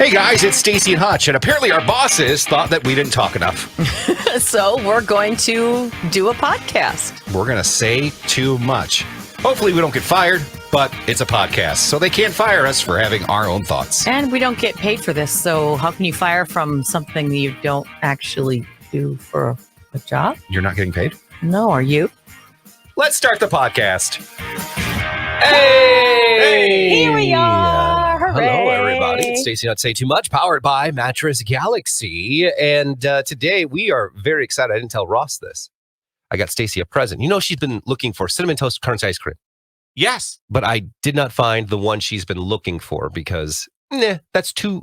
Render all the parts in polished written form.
Hey guys, it's Stacy and Hutch, and apparently our bosses thought that we didn't talk enough. So we're going to do a podcast. We're going to say too much. Hopefully we don't get fired, but it's a podcast, so they can't fire us for having our own thoughts. And we don't get paid for this, so how can you fire from something that you don't actually do for a job? You're not getting paid? No, are you? Let's start the podcast. Hey! Here we are. Hooray. Hello, everybody. It's Stacy Not Say Too Much, powered by Mattress Galaxy. And today we are very excited. I didn't tell Ross this. I got Stacy a present. You know, she's been looking for Cinnamon Toast Crunch ice cream. Yes. But I did not find the one she's been looking for because that's too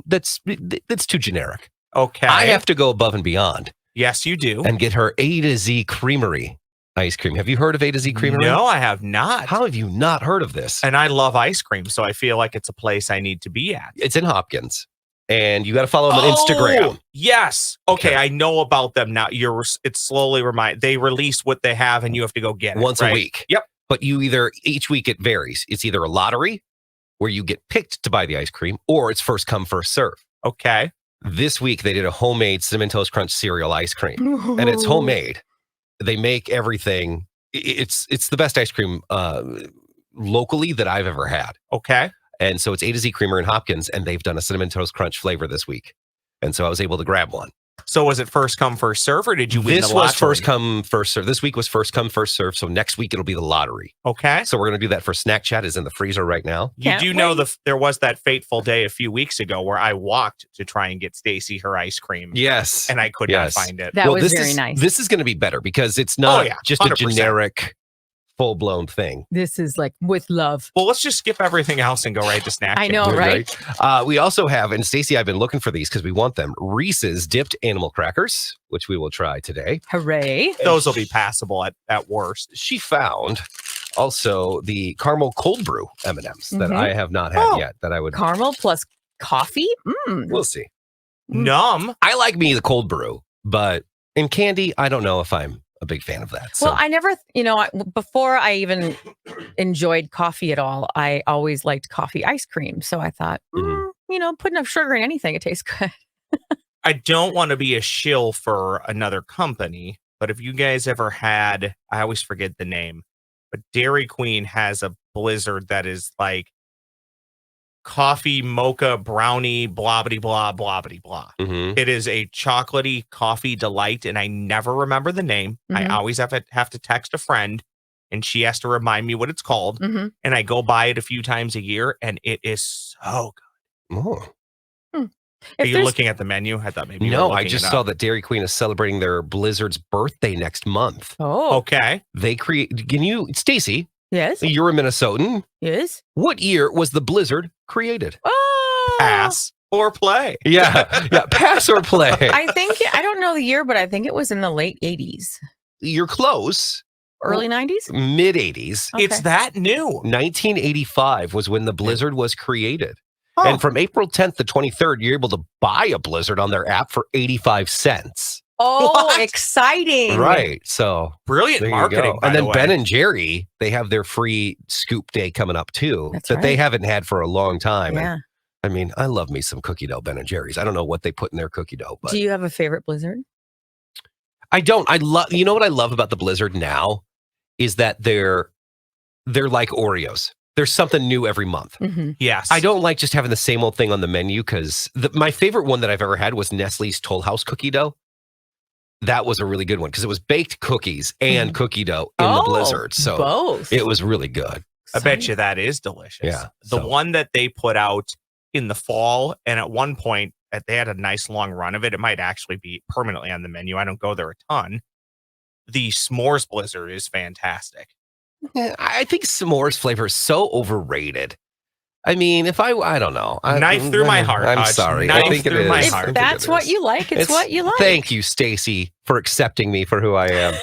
generic. Okay. I have to go above and beyond. Yes, you do. And get her A to Z Creamery ice cream. Have you heard of A to Z Creamery? No, I have not. How have you not heard of this? And I love ice cream, so I feel like it's a place I need to be at. It's in Hopkins. And you got to follow them on Instagram. Yes. Okay, I know about them now. It's slowly they release what they have and you have to go get it. Once a week. Yep. But each week it varies. It's either a lottery where you get picked to buy the ice cream, or it's first come, first serve. Okay. This week they did a homemade Cinnamon Toast Crunch cereal ice cream. And it's homemade. They make everything. It's the best ice cream locally that I've ever had. Okay. And so it's A to Z Creamer in Hopkins, and they've done a Cinnamon Toast Crunch flavor this week. And so I was able to grab one. So was it first come, first serve, or did you win This the lottery? was first come, first serve. This week was first come, first serve. So next week it'll be the lottery. Okay. So we're going to do that for Snack Chat. Is in the freezer right now. You do know there was that fateful day a few weeks ago where I walked to try and get Stacy her ice cream. Yes. And I could not find it. That was very nice. This is going to be better because it's not just 100%. a generic full-blown thing. This is like with love. Well, let's just skip everything else and go right to snack. I know, right? We also have, and Stacy, I've been looking for these because we want them, Reese's dipped animal crackers, which we will try today. Hooray. Those will be passable at worst. She found also the caramel cold brew M&Ms that I have not had yet. That I would Caramel plus coffee? We'll see. Numb. I like me the cold brew, but in candy, I don't know if I'm a big fan of that. So. Well, I never, before I even enjoyed coffee at all, I always liked coffee ice cream. So I thought, put enough sugar in anything, it tastes good. I don't want to be a shill for another company, but if you guys ever had, I always forget the name, but Dairy Queen has a blizzard that is like coffee, mocha, brownie, blah, blah, blah, blah, blah, blah. It is a chocolatey coffee delight, and I never remember the name. I always have to text a friend, and she has to remind me what it's called. And I go buy it a few times a year, and it is so good. Oh. Are you looking at the menu? I thought maybe No, I just saw that Dairy Queen is celebrating their Blizzard's birthday next month. Oh. Okay. Stacy, Yes. you're a Minnesotan. Yes. What year was the Blizzard created? Oh. Pass or play. Yeah, pass or play. I don't know the year, but I think it was in the late 80s. You're close. Early 90s? Mid 80s. Okay. It's that new. 1985 was when the Blizzard was created. Oh. And from April 10th to 23rd, you're able to buy a Blizzard on their app for 85 cents. Oh, What? Exciting. Right. So Brilliant there you marketing. go. By And then the way. Ben and Jerry, they have their free scoop day coming up too. That's that they right. haven't had for a long time. Yeah. And, I mean, I love me some cookie dough Ben and Jerry's. I don't know what they put in their cookie dough, but Do you have a favorite Blizzard? I don't. You know what I love about the Blizzard now is that they're like Oreos. There's something new every month. Yes. I don't like just having the same old thing on the menu because my favorite one that I've ever had was Nestle's Toll House cookie dough. That was a really good one because it was baked cookies and cookie dough in the Blizzard. So both. it was really good. I bet you that is delicious. Yeah, The one that they put out in the fall, and at one point they had a nice long run of it. It might actually be permanently on the menu. I don't go there a ton. The s'mores Blizzard is fantastic. Yeah, I think s'mores flavor is so overrated. I mean, I don't know. Knife through my heart. I'm Hutch. sorry. Knife I think it through is. my I heart. think That's it what is. you like. It's what you like. Thank you, Stacy, for accepting me for who I am.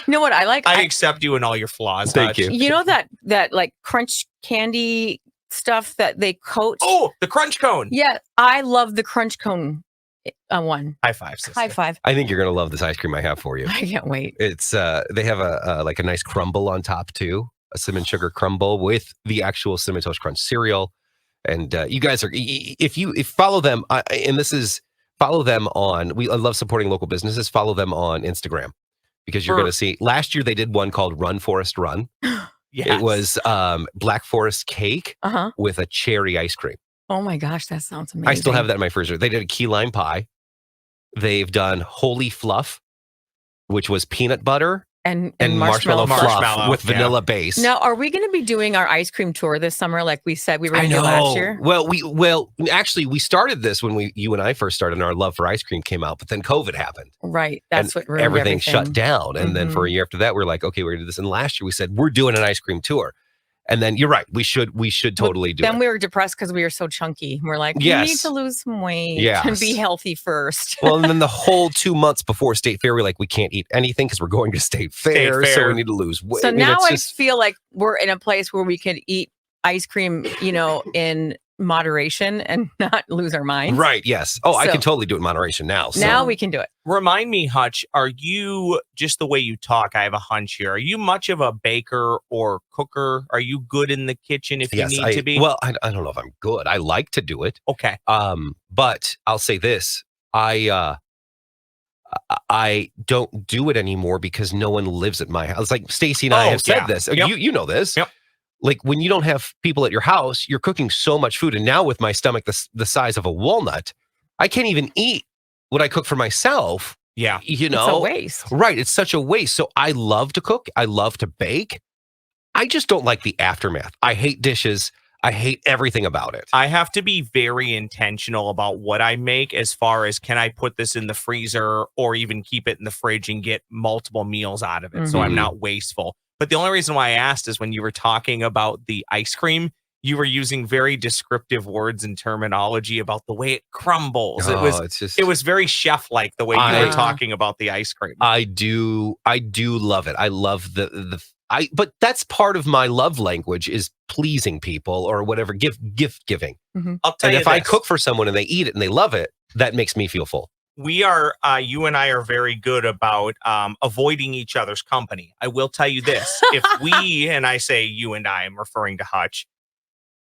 You know what I like? I accept you and all your flaws. Thank Hutch. you. You know that like crunch candy stuff that they coat? Oh, the crunch cone. Yeah, I love the crunch cone one. High five, sister. High five. I think you're going to love this ice cream I have for you. I can't wait. It's they have a like a nice crumble on top too, a cinnamon sugar crumble with the actual Cinnamon Toast Crunch cereal. And you guys are, if you follow them, and this is follow them on. I love supporting local businesses. Follow them on Instagram because you're going to see. Last year they did one called Run Forest Run. Yes. It was Black Forest cake with a cherry ice cream. Oh my gosh, that sounds amazing. I still have that in my freezer. They did a key lime pie. They've done Holy Fluff, which was peanut butter and marshmallow fluff Marshmallow, with vanilla base. Now, are we going to be doing our ice cream tour this summer like we said we were going to do last year? Well, actually, we started this when you and I first started and our love for ice cream came out, but then COVID happened. Right. That's what ruined everything everything shut down. And then for a year after that, we're like, okay, we're going to do this. And last year we said, we're doing an ice cream tour. And then you're right. We should totally do it. Then we were depressed because we were so chunky. We're like, we need to lose some weight and be healthy first. Well, and then the whole 2 months before State Fair, we're like, we can't eat anything because we're going to State Fair. So we need to lose weight. So now I feel like we're in a place where we could eat ice cream, in moderation and not lose our minds. Right. Yes. Oh, I can totally do it in moderation now. So. Now we can do it. Remind me, Hutch, are you, just the way you talk, I have a hunch here, are you much of a baker or cooker? Are you good in the kitchen if you need to be? Well, I don't know if I'm good. I like to do it. Okay. But I'll say this. I don't do it anymore because no one lives at my house. Like Stacy and I have said this. Yep. You know this. Yep. Like when you don't have people at your house, you're cooking so much food. And now with my stomach the size of a walnut, I can't even eat what I cook for myself. Yeah. It's a waste. Right. It's such a waste. So I love to cook. I love to bake. I just don't like the aftermath. I hate dishes. I hate everything about it. I have to be very intentional about what I make as far as can I put this in the freezer or even keep it in the fridge and get multiple meals out of it. So I'm not wasteful. But the only reason why I asked is when you were talking about the ice cream, you were using very descriptive words and terminology about the way it crumbles. It was very chef-like the way you were talking about the ice cream. I do love it. I love but that's part of my love language is pleasing people or whatever, gift giving. I'll tell you if I cook for someone and they eat it and they love it, that makes me feel full. We are, you and I are very good about avoiding each other's company. I will tell you this. If we, and I say you and I, I'm referring to Hutch.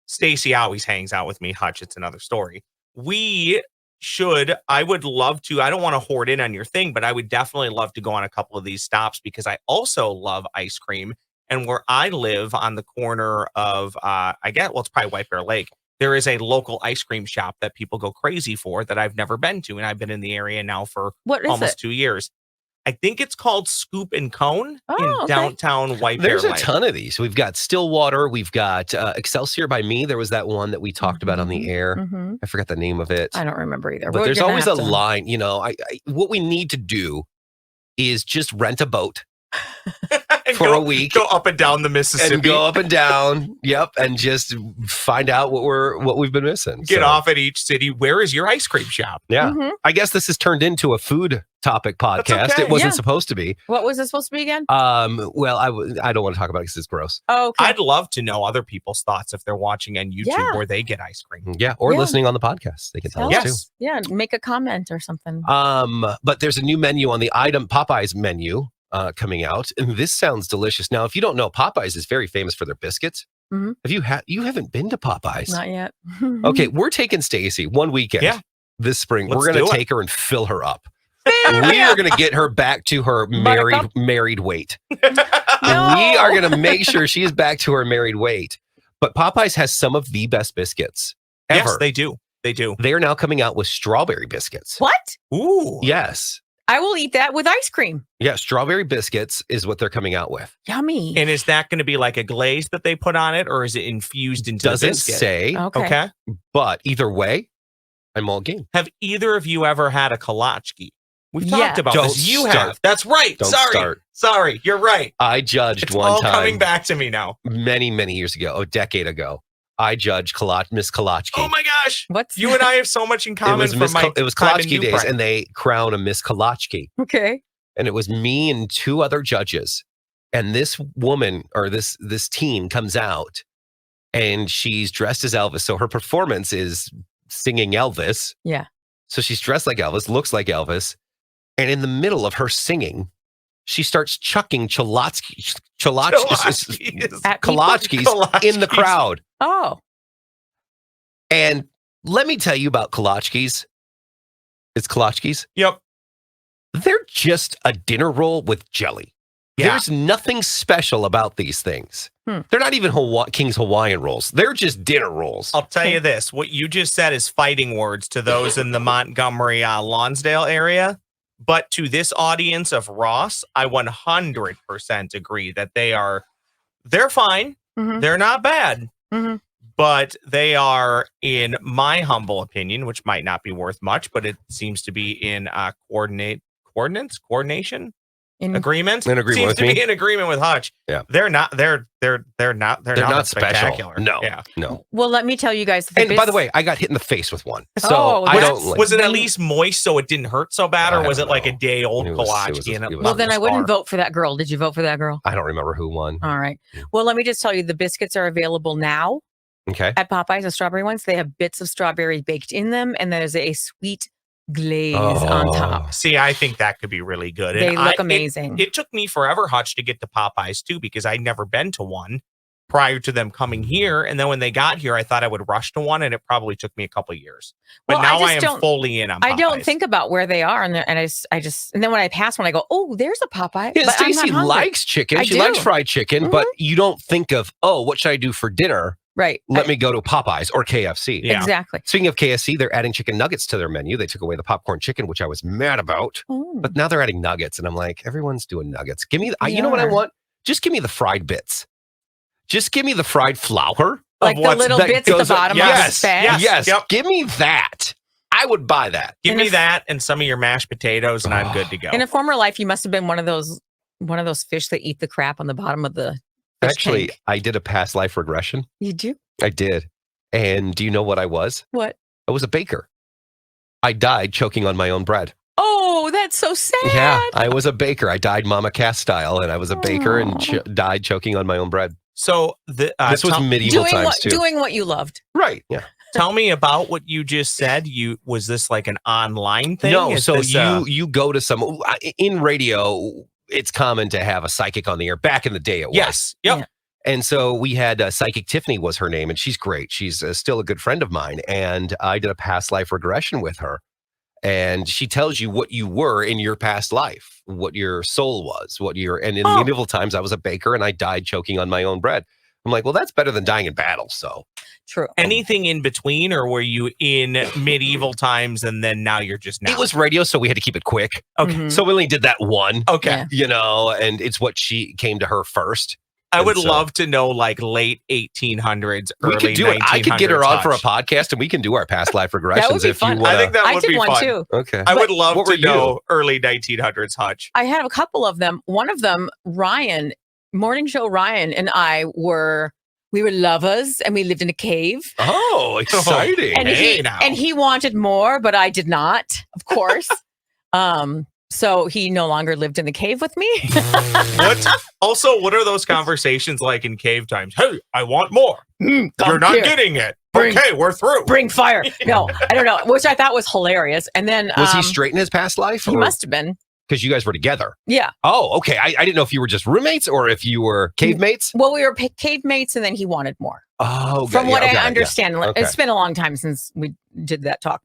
Stacy always hangs out with me. Hutch, it's another story. I would love to, I don't want to hoard in on your thing, but I would definitely love to go on a couple of these stops because I also love ice cream. And where I live on the corner of, it's probably White Bear Lake. There is a local ice cream shop that people go crazy for that I've never been to. And I've been in the area now for almost 2 years. I think it's called Scoop and Cone in downtown White Bear Lake. There's a ton of these. We've got Stillwater. We've got Excelsior by me. There was that one that we talked about on the air. I forgot the name of it. I don't remember either. But there's always a line. What we need to do is just rent a boat. For a week, go up and down the Mississippi, and go up and down. Yep, and just find out what we've been missing. Get off at each city. Where is your ice cream shop? Yeah, I guess this has turned into a food topic podcast. It wasn't supposed to be. What was it supposed to be again? Well, I don't want to talk about it because it's gross. Oh, okay. I'd love to know other people's thoughts if they're watching on YouTube where they get ice cream. Yeah, or listening on the podcast. They can tell us too. Yeah, make a comment or something. But there's a new menu on the Popeyes menu. Coming out, and this sounds delicious. Now, if you don't know, Popeyes is very famous for their biscuits. You haven't been to Popeyes? Not yet. Okay, we're taking Stacy one weekend this spring. We're going to take her and fill her up. We are going to get her back to her married weight. No. We are going to make sure she is back to her married weight. But Popeyes has some of the best biscuits ever. Yes, they do. They do. They are now coming out with strawberry biscuits. What? Ooh. Yes. I will eat that with ice cream. Yeah, strawberry biscuits is what they're coming out with. Yummy. And is that going to be like a glaze that they put on it, or is it infused into the biscuit? Doesn't say. Okay. But either way, I'm all game. Have either of you ever had a kolachki? We've talked about this. You have. That's right. Sorry. You're right. I judged it's one all time. Coming back to me now. Many, many years ago, a decade ago. I judged Miss Kolachki. Oh my gosh. What's you and I have so much in common. It was Kolachki days, and they crown a Miss Kolachki. Okay. And it was me and two other judges. And this woman or this teen comes out and she's dressed as Elvis. So her performance is singing Elvis. Yeah. So she's dressed like Elvis, looks like Elvis. And in the middle of her singing, she starts chucking kolachkis in the crowd. Oh. And let me tell you about Kolachki's. It's Kolachki's. Yep. They're just a dinner roll with jelly. Yeah. There's nothing special about these things. Hmm. They're not even King's Hawaiian rolls. They're just dinner rolls. I'll tell you this. What you just said is fighting words to those in the Montgomery, Lonsdale area. But to this audience of Ross, I 100% agree that they're fine. Mhm. They're not bad. Mhm. But they are, in my humble opinion, which might not be worth much, but it seems to be in coordination. Agreement. In agreement Seems with to me. be in agreement with Hutch. Yeah. They're not not spectacular. special. No. Yeah. No. Well, let me tell you guys. And by the way, I got hit in the face with one. So Oh, I don't like Was it at least moist so it didn't hurt so bad, I or was don't it like a know. day old It was- Kolachki? And it was- well, then I wouldn't vote. vote for that girl. Did you vote for that girl? I don't remember who won. All right. Well, let me just tell you, the biscuits are available now Okay. at Popeyes, the strawberry ones. They have bits of strawberry baked in them, and there's a sweet glaze on top. See, I think that could be really good. They And look amazing. It took me forever, Hutch, to get to Popeyes too, because I'd never been to one prior to them coming here. And then when they got here, I thought I would rush to one, and it probably took me a couple years. But Well, now I I just am don't- fully in on Popeyes. I don't think about where they are, and then when I pass one, I go, "Oh, there's a Popeye." Yeah, but I'm not Stacey hungry. likes chicken. I She do. likes fried chicken, but you don't think of, oh, what should I do for dinner? Right. Let me go to Popeyes or KFC. Yeah. Exactly. Speaking of KFC, they're adding chicken nuggets to their menu. They took away the popcorn chicken, which I was mad about. Oh. But now they're adding nuggets, and I'm like, everyone's doing nuggets. Give me, They you know what I are. want? Just give me the fried bits. Just give me the fried flour. Like the what's- little that bits at the goes up- bottom yes, of the bag. yes. Yep. Give me that. I would buy that. Give And me if- that and some of your mashed potatoes, and I'm good to go. In a former life, you must have been one of those fish that eat the crap on the bottom of the fish Actually, tank. I did a past life regression. You do? I did. And do you know what I was? What? I was a baker. I died choking on my own bread. Oh, that's so sad. Yeah, I was a baker. I died Mama Cass style, and I was a baker and Aw. died choking on my own bread. So this This was medieval times too. Doing what you loved. Right. Yeah. tell me about what you just said. Was this like an online thing? No. Is So this, you go to some in radio. It's common to have a psychic on the air. Back in the day, it was. yes. Yep. Yeah. And so we had Psychic Tiffany was her name, and she's great. She's still a good friend of mine. And I did a past life regression with her. And she tells you what you were in your past life, what your soul was, and in medieval times, I was a baker and I died choking on my own bread. I'm like, well, that's better than dying in battle. So True. Anything in between, or were you in medieval times and then now you're just now? it was radio, so we had to keep it quick. Okay. Mhm. So we only did that one, Okay. Yeah. you know, and it's what she came to her first. I would And so- love to know like late 1800s, We early could do it. I could get her 1900s on for a Hutch. podcast and we can do our past life regressions That would be if fun. you want. I think that I would did be one fun. too. Okay. I would love what were to know early 1900s Hutch. I had a couple of them. One of them, Ryan, morning show Ryan and I we were lovers and we lived in a cave. Oh, exciting. And Hey, he now. and he wanted more, but I did not, of course. So he no longer lived in the cave with me. What? Also, what are those conversations like in cave times? Hey, I want more. Come You're not here. getting it. Bring- Okay, we're through. Bring fire. No, I don't know, which I thought was hilarious. And then Was he straight in his past life? He must have been. Because you guys were together. Yeah. Oh, okay. I didn't know if you were just roommates or if you were cave mates. Well, we were cave mates, and then he wanted more. Oh, From yeah, what okay, I yeah. understand, Okay. it's been a long time since we did that talk.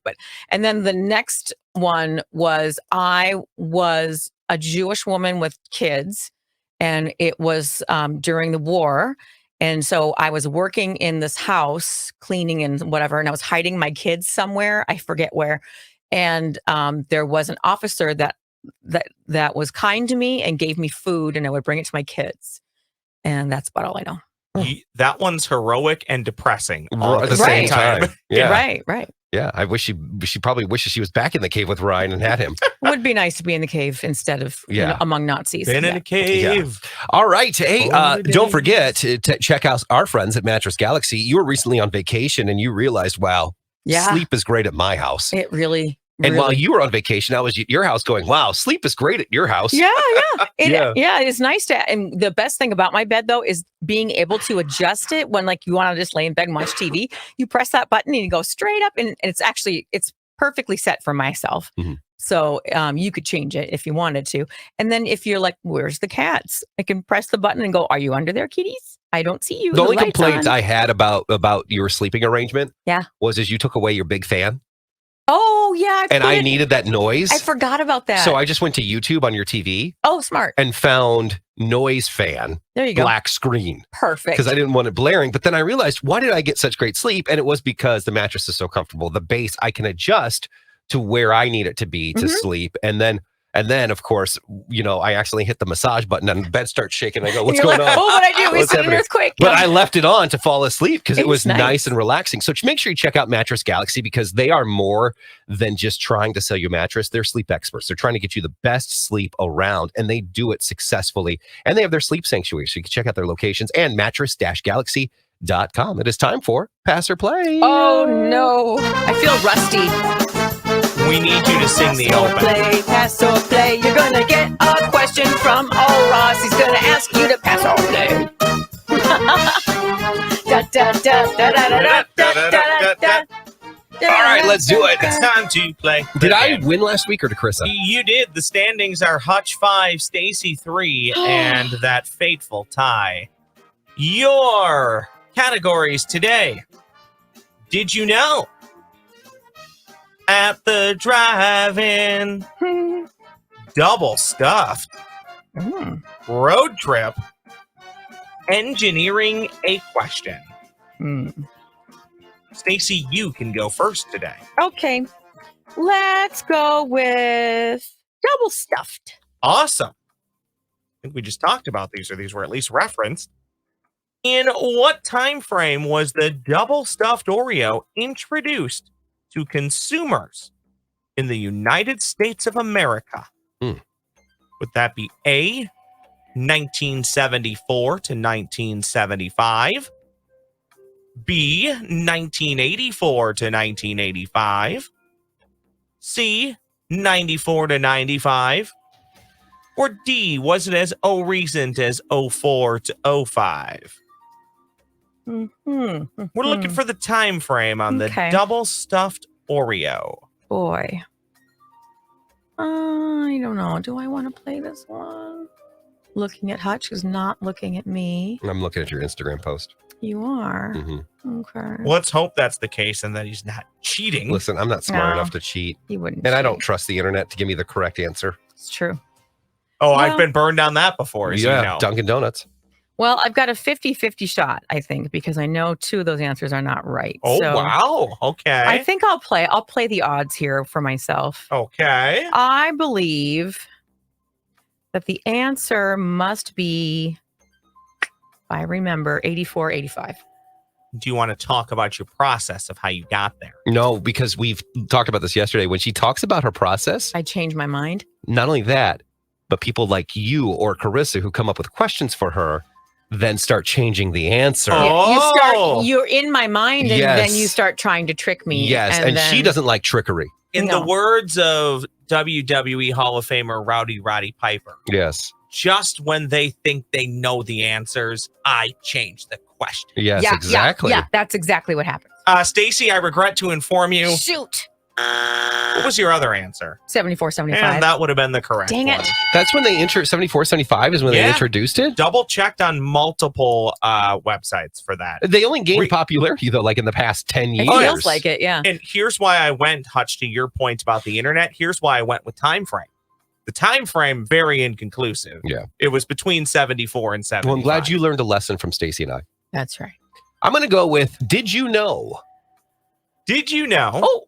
And then the next one was I was a Jewish woman with kids, and it was during the war. And so I was working in this house, cleaning and whatever, and I was hiding my kids somewhere. I forget where. And there was an officer that was kind to me and gave me food, and I would bring it to my kids. And that's about all I know. That one's heroic and depressing all At the same Right. time. Yeah. Right. Yeah. I wish she probably wishes she was back in the cave with Ryan and had him. Would be nice to be in the cave instead of among Nazis. Been in a cave. All right. Hey, Oh, don't forget to check out our friends at Mattress Galaxy. You were recently on vacation and you realized, wow, Yeah. sleep is great at my house. It really. And while really- you were on vacation, I was at your house going, wow, sleep is great at your house. Yeah. Yeah. It's nice to. And the best thing about my bed, though, is being able to adjust it when, like, you want to just lay in bed and watch TV. You press that button and you go straight up, and it's perfectly set for myself. Mhm. So you could change it if you wanted to. And then if you're like, where's the cats? I can press the button and go, are you under there, kitties? I don't see you. The only light's complaint on. I had about your sleeping arrangement Yeah. was you took away your big fan. Oh, yeah. I needed that noise. I forgot about that. So I just went to YouTube on your TV. Oh, smart. And found noise fan, There you go. black screen. Perfect. Because I didn't want it blaring. But then I realized, why did I get such great sleep? And it was because the mattress is so comfortable. The base, I can adjust to where I need it to be to sleep. And then, of course, I accidentally hit the massage button and the bed starts shaking. I go, what's going on? Oh, what I do? We What's see an happening? earthquake. But I left it on to fall asleep because it was nice. nice and relaxing. So make sure you check out Mattress Galaxy because they are more than just trying to sell you a mattress. They're sleep experts. They're trying to get you the best sleep around, and they do it successfully. And they have their sleep sanctuary, so you can check out their locations and mattress-galaxy.com. It is time for Pass or Play. Oh, no. I feel rusty. We need you to sing the open. Pass or play. You're going to get a question from old Ross. He's going to ask you to pass or play. Da, da, da, da, da, da, da, da, da. All right, let's do it. It's time to play. Did I win last week or did Carissa? You did. The standings are Hutch 5, Stacy 3, and that fateful tie. Your categories today. Did you know? At the drive-in, double stuffed, road trip, engineering a question. Stacy, you can go first today. Okay. Let's go with double stuffed. Awesome. I think we just talked about these, or these were at least referenced. In what time frame was the double stuffed Oreo introduced to consumers in the United States of America? Would that be A, 1974 to 1975, B, 1984 to 1985, C, 94 to 95, or D, was it as recent as 04 to 05? We're looking for the time frame on the double stuffed Oreo. Boy. I don't know. Do I want to play this one? Looking at Hutch is not looking at me. I'm looking at your Instagram post. You are? Okay. Let's hope that's the case and that he's not cheating. Listen, I'm not smart enough to cheat. He wouldn't. And I don't trust the internet to give me the correct answer. It's true. Oh, I've been burned on that before, as you know. Dunkin' Donuts. Well, I've got a 50-50 shot, I think, because I know two of those answers are not right. Oh, so wow. Okay. I think I'll play the odds here for myself. Okay. I believe that the answer must be, I remember, 84, 85. Do you want to talk about your process of how you got there? No, because we've talked about this yesterday. When she talks about her process, I changed my mind. Not only that, but people like you or Carissa who come up with questions for her then start changing the answer. You're in my mind, and then you start trying to trick me. Yes, and she doesn't like trickery. In the words of WWE Hall of Famer Roddy Piper. Yes. Just when they think they know the answers, I change the question. Yes, exactly. Yeah, that's exactly what happened. Stacy, I regret to inform you. Shoot. What was your other answer? 74, 75. And that would have been the correct Dang it. one. That's when they 74, 75 is when they introduced it? Double checked on multiple websites for that. They only gained popularity, though, like in the past 10 years. It feels like it, yeah. And here's why I went, Hutch, to your point about the internet. Here's why I went with time frame. The time frame, very inconclusive. Yeah. It was between 74 and 75. Well, I'm glad you learned a lesson from Stacy and I. That's right. I'm going to go with, did you know? Did you know? Oh.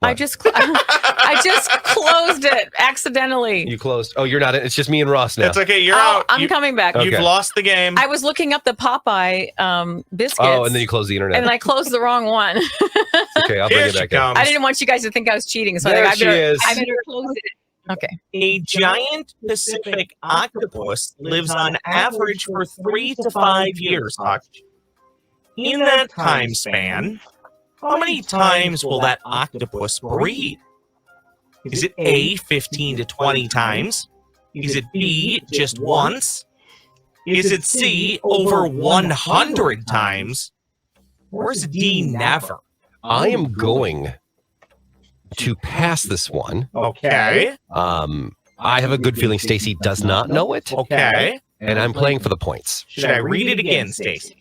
I just closed it accidentally. You closed. Oh, you're not. It's just me and Ross now. It's okay. You're out. I'm coming back. You've lost the game. I was looking up the Popeye biscuits. Oh, and then you closed the internet. And I closed the wrong one. Okay, I'll bring it back up. I didn't want you guys to think I was cheating, so There I she is. better close it. Okay. A giant Pacific octopus lives on average for 3 to 5 years, Hutch. In that time span, how many times will that octopus breed? Is it A, 15 to 20 times? Is it B, just once? Is it C, over 100 times? Or is it D, never? I am going to pass this one. Okay. I have a good feeling Stacy does not know it, Okay. and I'm playing for the points. Should I read it again, Stacy?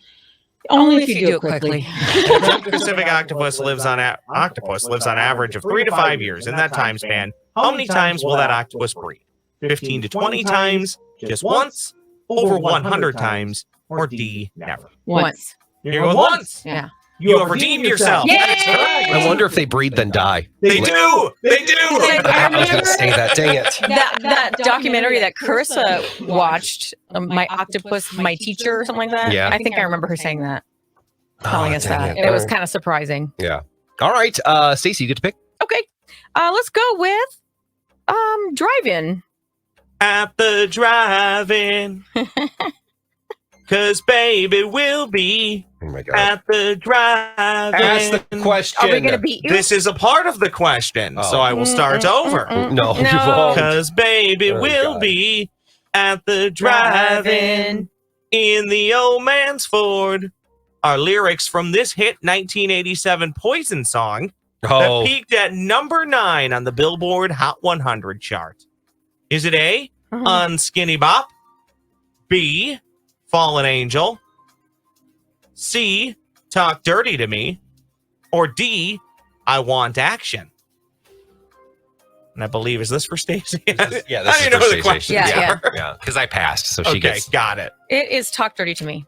Only if you do it quickly. The Pacific octopus lives on average of 3 to 5 years. In that time span, how many times will that octopus breed? 15 to 20 times, just once, over 100 times, or D, never? Once. You're going once. Yeah. You have redeemed yourself. Yay! That's correct. I wonder if they breed then die. They do. They do. I was going to say that. Dang it. That documentary that Carissa watched, My Octopus, My Teacher, or something like that. Yeah. I think I remember her saying that, telling us dang that. it. It was kind of surprising. Yeah. All right. Stacy, you get to pick. Okay. Let's go with drive-in. At the drive-in. Cause baby will be Oh my God. at the drive-in. Ask the question. Are we going to beat you? This is a part of the question, so I will start over. No, you No. won't. Cause baby Oh, will God. be at the drive-in in the old man's Ford. Our lyrics from this hit 1987 Poison song Oh, that peaked at number 9 on the Billboard Hot 100 chart. Is it A, Unskinny Bop, B, Fallen Angel, C, Talk Dirty to Me, or D, I Want Action? And I believe, is this for Stacey? yeah, I this don't is even know for the Stacey. questions Yeah, are. Yeah, because I passed, so she Okay, gets. got it. It is Talk Dirty to Me.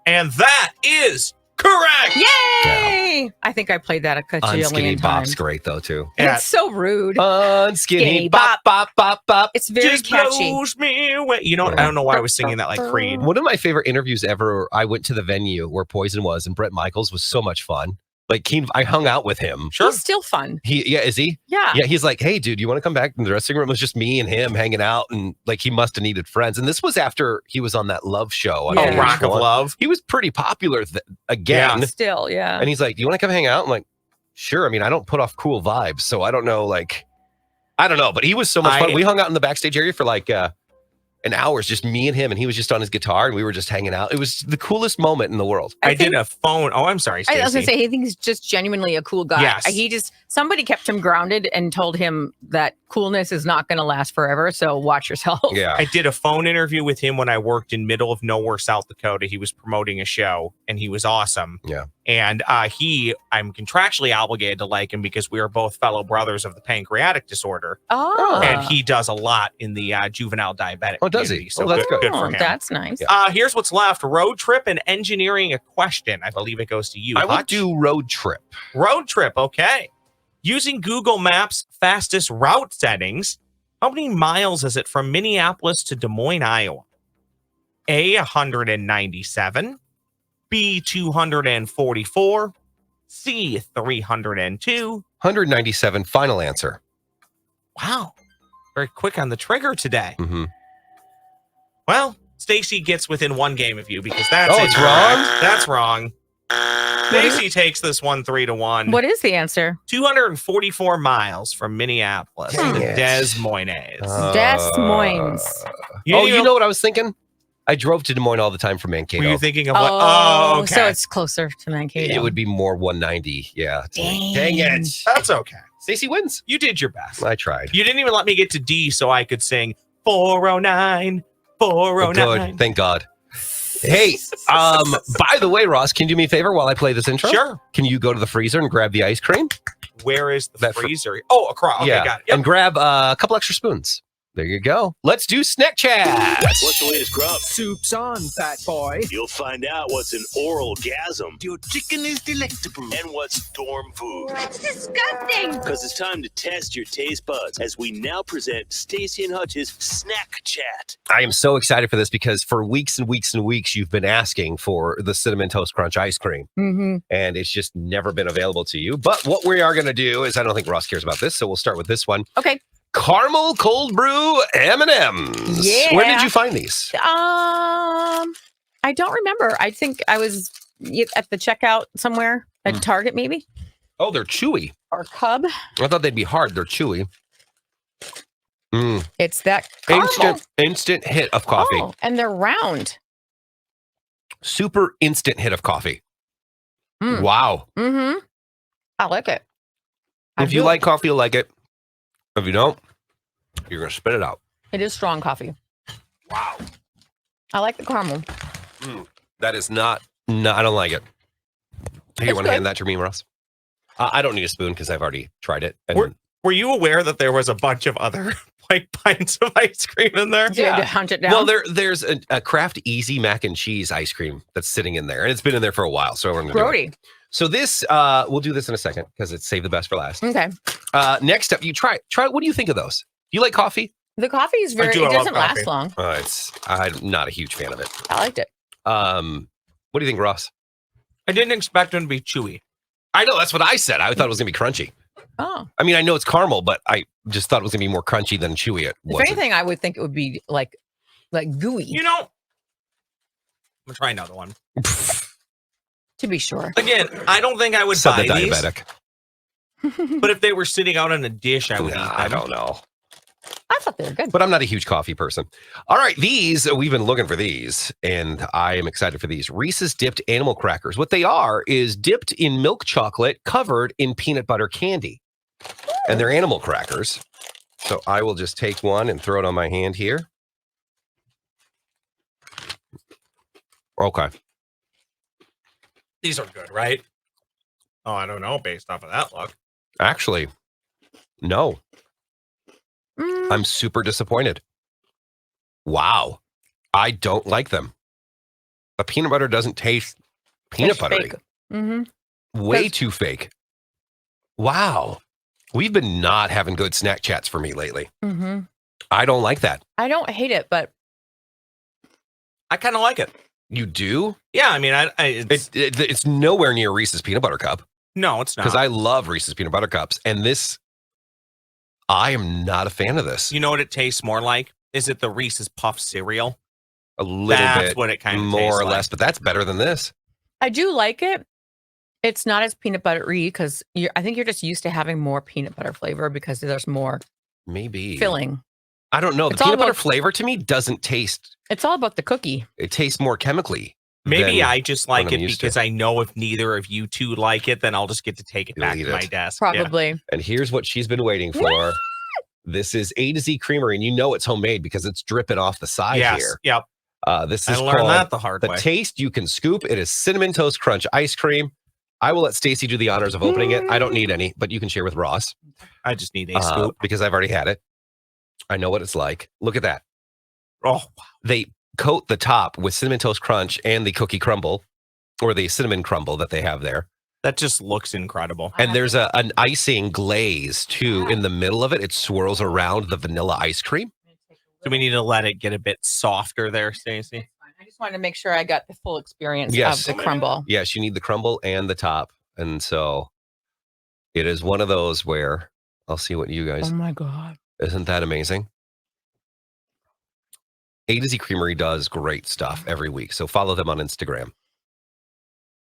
And that is correct. Yay! I think I played that a Unskinny cajillion Bop's times. great though too. Yeah. It's so rude. Unskinny Skinny bop bop bop bop. It's very Just catchy. blows me away. You know, I don't know why I was singing that like Creed. One of my favorite interviews ever. I went to the venue where Poison was, and Bret Michaels was so much fun. Like I hung out with him. Sure. He's still fun. Is he? Yeah. Yeah, he's like, hey, dude, you want to come back? And the dressing room was just me and him hanging out, and like he must have needed friends. And this was after he was on that Love show. on Yeah. Oh, VH1. Rock of Love. He was pretty popular again. Still, yeah. And he's like, do you want to come hang out? I'm like, sure. I mean, I don't put off cool vibes, so I don't know. Like, I don't know, but he was so much fun. We hung out in the backstage area for like an hour, just me and him, and he was just on his guitar, and we were just hanging out. It was the coolest moment in the world. I did a phone. Oh, I'm sorry, Stacey. I was gonna say, he thinks he's just genuinely a cool guy. Yes. Somebody kept him grounded and told him that coolness is not going to last forever. So watch yourself. Yeah. I did a phone interview with him when I worked in middle of nowhere, South Dakota. He was promoting a show, and he was awesome. Yeah. And I'm contractually obligated to like him because we are both fellow brothers of the pancreatic disorder. Oh, And he does a lot in the juvenile diabetic Oh, does he? community. So Oh, that's good for him. That's nice. Here's what's left. Road trip and engineering a question. I believe it goes to you. I would Hutch. do road trip. Road trip, okay. Using Google Maps fastest route settings, how many miles is it from Minneapolis to Des Moines, Iowa? A, 197, B, 244, C, 302. 197. Final answer. Wow. Very quick on the trigger today. Mm-hmm. Well, Stacey gets within one game of you because that's Oh, it's incorrect. wrong? That's wrong. Stacey takes this one 3-1. What is the answer? 244 miles from Minneapolis Dang to it. Des Moines. Des Moines. You know what I was thinking? I drove to Des Moines all the time from Mankato. Were you thinking of what? Oh, okay. So it's closer to Mankato. It would be more 190. Yeah. Dang it. That's okay. Stacy wins. You did your best. I tried. You didn't even let me get to D so I could sing 409, 409. Good. Thank God. Hey, by the way, Ross, can you do me a favor while I play this intro? Sure. Can you go to the freezer and grab the ice cream? Where is the That freezer? Oh, across. Okay, got it. Yep. And grab a couple extra spoons. There you go. Let's do snack chat. What's the latest grub? Soup's on, fat boy. You'll find out what's an oral gasm Your chicken is delectable. and what's dorm food. That's disgusting. Because it's time to test your taste buds as we now present Stacey and Hutch's Snack Chat. I am so excited for this because for weeks and weeks and weeks, you've been asking for the Cinnamon Toast Crunch ice cream, Mm-hmm. and it's just never been available to you. But what we are going to do is, I don't think Ross cares about this, so we'll start with this one. Okay. Caramel cold brew M&Ms. Yeah. Where did you find these? I don't remember. I think I was at the checkout somewhere at Target, maybe, Oh, they're chewy. or Cub. I thought they'd be hard. They're chewy. It's that caramel. Instant hit of coffee. Oh, and they're round. Super instant hit of coffee. Mm. Wow. Mm-hmm. I like it. If you like coffee, you'll like it. If you don't, you're going to spit it out. It is strong coffee. Wow. I like the caramel. That is not, no, I don't like it. Hey, you want to hand that to me, Ross? I don't need a spoon because I've already tried it. And Were you aware that there was a bunch of other like pints of ice cream in there? You had to hunt it down. Well, there's a Kraft Easy mac and cheese ice cream that's sitting in there, and it's been in there for a while. So we're going to do it. Grody. So this, we'll do this in a second because it's save the best for last. Okay. Next up, you try. What do you think of those? Do you like coffee? The coffee is very. It doesn't last long. I'm not a huge fan of it. I liked it. What do you think, Ross? I didn't expect them to be chewy. I know that's what I said. I thought it was gonna be crunchy. Oh. I mean, I know it's caramel, but I just thought it was gonna be more crunchy than chewy. It If wasn't. anything, I would think it would be like gooey. You know, I'm gonna try another one. To be sure. Again, I don't think I would Said buy the these. diabetic. But if they were sitting out on a dish, I would eat them. I don't know. I thought they were good. But I'm not a huge coffee person. All right, these, we've been looking for these, and I am excited for these. Reese's dipped animal crackers. What they are is dipped in milk chocolate covered in peanut butter candy. And they're animal crackers. So I will just take one and throw it on my hand here. Okay. These are good, right? Oh, I don't know based off of that look. Actually, no. I'm super disappointed. Wow. I don't like them. The peanut butter doesn't taste peanut buttery. Mm-hmm. Way too fake. Wow. We've been not having good snack chats for me lately. Mm-hmm. I don't like that. I don't hate it, but I kind of like it. You do? Yeah, I mean, It's nowhere near Reese's peanut butter cup no, it's not. because I love Reese's peanut butter cups. And this, I am not a fan of this. You know what it tastes more like? Is it the Reese's Puff cereal? A little That's bit what it kind of more tastes or like. less, but that's better than this. I do like it. It's not as peanut buttery because I think you're just used to having more peanut butter flavor because there's more Maybe. filling. I don't know. The It's all peanut butter about- flavor to me doesn't taste, It's all about the cookie. it tastes more chemically. Maybe than I just like what I'm it used to. because I know if neither of you two like it, then I'll just get to take it You'll back eat to my it. desk. Yeah. Probably. And here's what she's been waiting for. This is A to Z Creamery, and you know it's homemade because it's dripping off the side Yes. here. Yep. This I is learned called that the hard the way. taste you can scoop. It is Cinnamon Toast Crunch ice cream. I will let Stacy do the honors of opening it. I don't need any, but you can share with Ross I just need a scoop. because I've already had it. I know what it's like. Look at that. Oh, wow. They coat the top with Cinnamon Toast Crunch and the cookie crumble or the cinnamon crumble that they have there. That just looks incredible. And there's an icing glaze too in the middle of it. It swirls around the vanilla ice cream. Do we need to let it get a bit softer there, Stacey? I just wanted to make sure I got the full experience Yes. of the crumble. Yes, you need the crumble and the top. And so it is one of those where I'll see what you guys, Oh my God. isn't that amazing? A to Z Creamery does great stuff every week. So follow them on Instagram.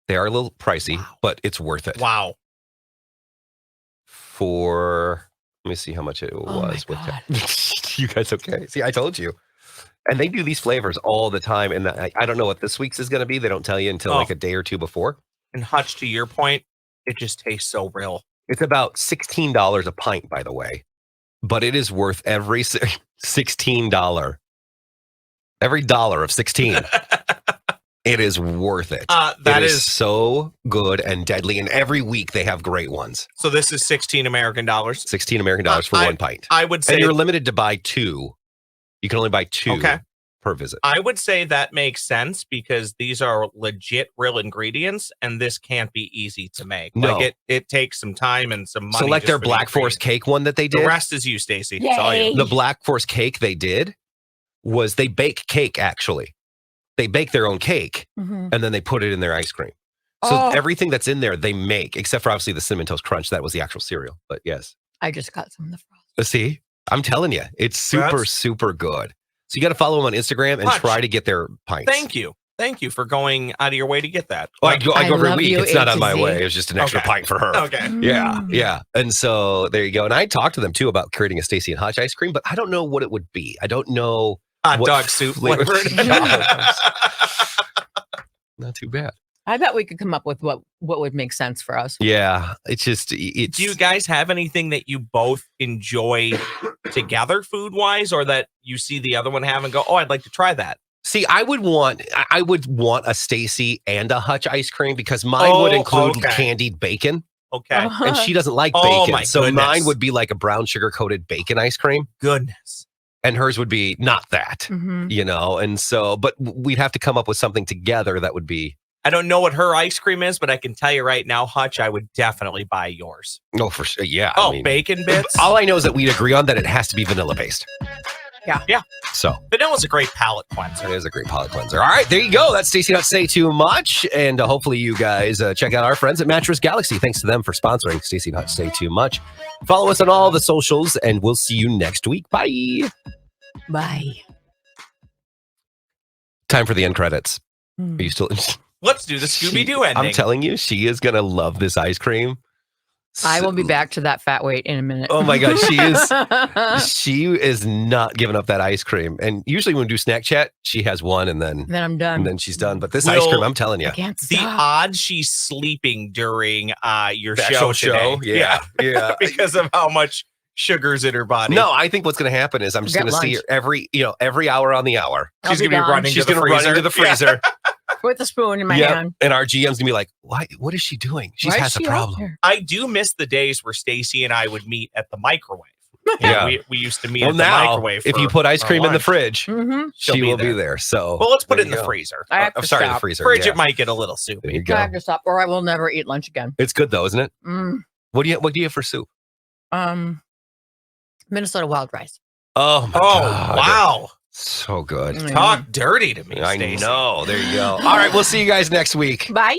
They are a little pricey, but it's worth it. Wow. Let me see how much it was. my God. You guys okay? See, I told you. And they do these flavors all the time. And I don't know what this week's is going to be. They don't tell you until like a day or two before. And Hutch, to your point, it just tastes so real. It's about $16 a pint, by the way. But it is worth every $16. Every dollar of 16. It is worth it. That It is so good and deadly. And every week they have great ones. so. This is 16 American dollars. 16 American dollars for one pint. I would say And you're limited to buy two. You can only buy two Okay. per visit. I would say that makes sense because these are legit real ingredients and this can't be easy to make. No. Like it takes some time and some money. So like just their for the Black Forest ingredients. cake one that they The did. rest is you, Stacey. It's all you. Yay. The Black Forest cake they did was they bake cake actually. They bake their own cake Mhm. and then they put it in their ice cream. So Oh. everything that's in there they make, except for obviously the Cinnamon Toast Crunch. That was the actual cereal. But yes. I just got some of the frost. See, I'm telling you, it's super, That's- super good. So you got to follow them on Instagram and Hutch, try to get their pints. Thank you. Thank you for going out of your way to get that. Well, I go I every love week. you, It's not A on to my Z. way. It was just an extra Okay. pint for her. Okay. Yeah, Mm. yeah. And so there you go. And I talked to them too about creating a Stacy and Hutch ice cream, but I don't know what it would be. I don't know. Hot what dog soup flavor- flavored. Yeah. Not too bad. I bet we could come up with what would make sense for us. Yeah, it's just it's. Do you guys have anything that you both enjoy together food wise, or that you see the other one have and go, oh, I'd like to try that? See, I would want a Stacy and a Hutch ice cream because mine would include candied bacon. Okay. And she doesn't like Oh, bacon. my So goodness. mine would be like a brown sugar coated bacon ice cream. Goodness. And hers would be not that, Mhm. you know? And so, but we'd have to come up with something together that would be. I don't know what her ice cream is, but I can tell you right now, Hutch, I would definitely buy yours. Oh, for sure. Yeah. Oh, I mean, bacon bits? all I know is that we'd agree on that it has to be vanilla based. Yeah. Yeah. So Vanilla's a great palate it cleanser. is a great palate cleanser. All right, there you go. That's Stacy Not Say Too Much. And hopefully you guys check out our friends at Mattress Galaxy. Thanks to them for sponsoring Stacy Not Say Too Much. Follow us on all the socials, and we'll see you next week. Bye. Bye. Time for the end credits. Mm. Are you still? Let's do the Scooby-Doo ending. I'm telling you, she is going to love this ice cream. I will be back to that fat weight in a minute. Oh my God, she is. She is not giving up that ice cream. And usually when we do snack chat, she has one and then Then I'm done. she's done. But this Well, ice cream, I'm telling you, I can't The stop. odds she's sleeping during your the show actual today. yeah, yeah. Because of how much sugar's in her body. No, I think what's going to happen is I'm just Get going to see her lunch. every hour on the hour. I'll she's be going to be gone. running She's to the going to run freezer. into the Yeah. freezer. With a spoon in my Yep. hand. And our GM's going to be like, "Why? What is she doing? She Why is has a she out problem." there? I do miss the days where Stacy and I would meet at the microwave. Yeah. We used to meet Well, at the now, microwave. if for you put ice our cream in the lunch. fridge, Mm-hmm. she'll she be will be there. there. So, Well, let's put it there in you the go. freezer. I have I'm to sorry, the stop. freezer. Fridge, yeah. it might get a little soupy. There you I go. have to stop, or I will never eat lunch again. It's good though, isn't it? Mm. What do you have for soup? Minnesota wild rice. Oh my Oh, God. wow. So good. Mm. Talk dirty to me, I Stacey. know. There you go. All right, we'll see you guys next week. Bye.